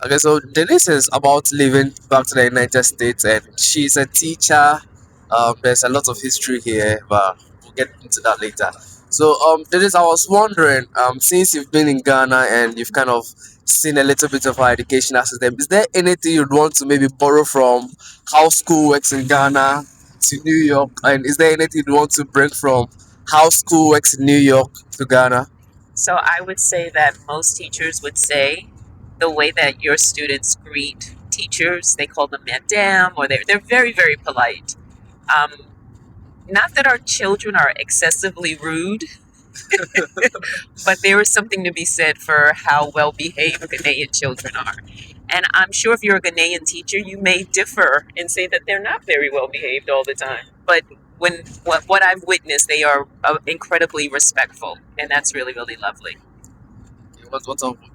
Okay, so Denise is about leaving back to the United States, and she's a teacher. There's a lot of history here, but we'll get into that later. So, Denise, I was wondering, since you've been in Ghana and you've kind of seen a little bit of our educational system, is there anything you'd want to maybe borrow from how school works in Ghana to New York? And is there anything you'd want to bring from how school works in New York to Ghana? So I would say that most teachers would say the way that your students greet teachers, they call them madame, or they're very, very polite. Um, Not that our children are excessively rude, but there is something to be said for how well behaved Ghanaian children are. And I'm sure if you're a Ghanaian teacher, you may differ and say that they're not very well behaved all the time. But what I've witnessed, they are incredibly respectful, and that's really, really lovely.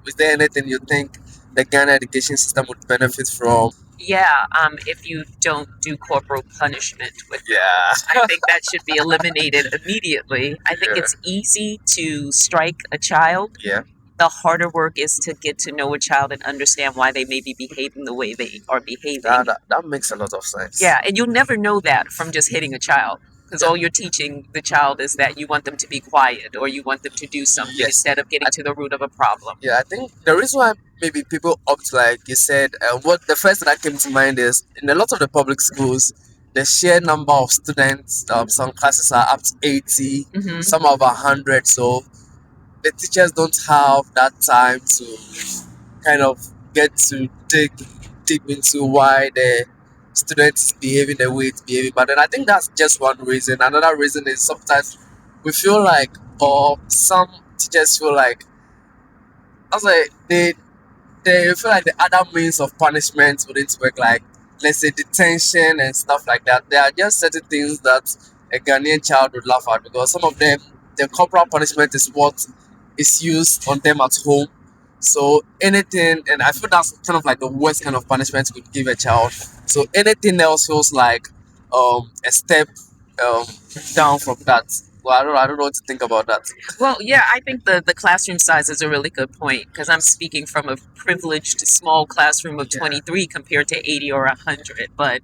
Is there anything you think the Ghana education system would benefit from? Yeah, if you don't do corporal punishment with them, Yeah. I think that should be eliminated immediately. I think Yeah. it's easy to strike a child. Yeah. The harder work is to get to know a child and understand why they may be behaving the way they are behaving. That makes a lot of sense. Yeah, and you'll never know that from just hitting a child. Because all you're teaching the child is that you want them to be quiet or you want them to do something Yes. instead of getting to the root of a problem. Yeah, I think the reason why maybe people opt, like you said, what the first thing that came to mind is in a lot of the public schools, the sheer number of students, some classes are up to 80, Hmm. some are over 100. So the teachers don't have that time to kind of get to dig deep into why the student is behaving the way it's behaving. But then I think that's just one reason. Another reason is sometimes we feel like, or some teachers feel like, I was like, they feel like the other means of punishment wouldn't work, like let's say detention and stuff like that. There are just certain things that a Ghanaian child would laugh at because some of them, the corporal punishment is what is used on them at home. So anything, and I feel that's kind of like the worst kind of punishment you could give a child. So anything else feels like a step um, down from that. Well, I don't know what to think about that. Well, yeah, I think the classroom size is a really good point because I'm speaking from a privileged small classroom of Yeah. 23 compared to 80 or 100. But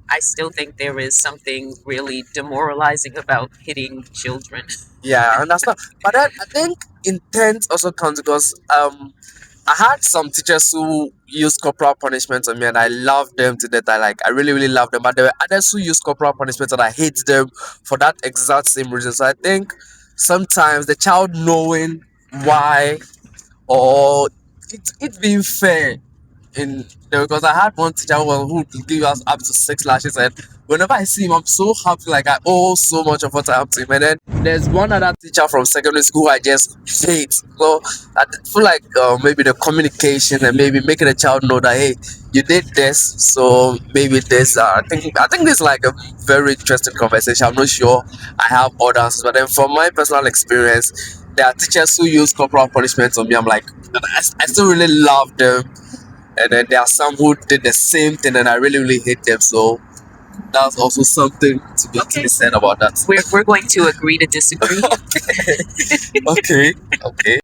I still think there is something really demoralizing about hitting children. Yeah, I understand. But then I think intent also counts because I had some teachers who used corporal punishment on me and I loved them to death. I really really loved them. But there were others who used corporal punishment and I hate them for that exact same reason. So I think sometimes the child knowing why, or it being fair in there, because I had one teacher who would give us up to 6 lashes, and whenever I see him, I'm so happy, like I owe so much of what I have to him. And then there's one other teacher from secondary school I just hate. So I feel like maybe the communication and maybe making a child know that hey, you did this, so maybe this. I think this is like a very interesting conversation. I'm not sure I have all the answers, but then from my personal experience, there are teachers who use corporal punishment on me. I'm like, I still really love them, and then there are some who did the same thing and I really really hate them. So that's also something to be said about that. We're going to agree to disagree. Okay. Okay.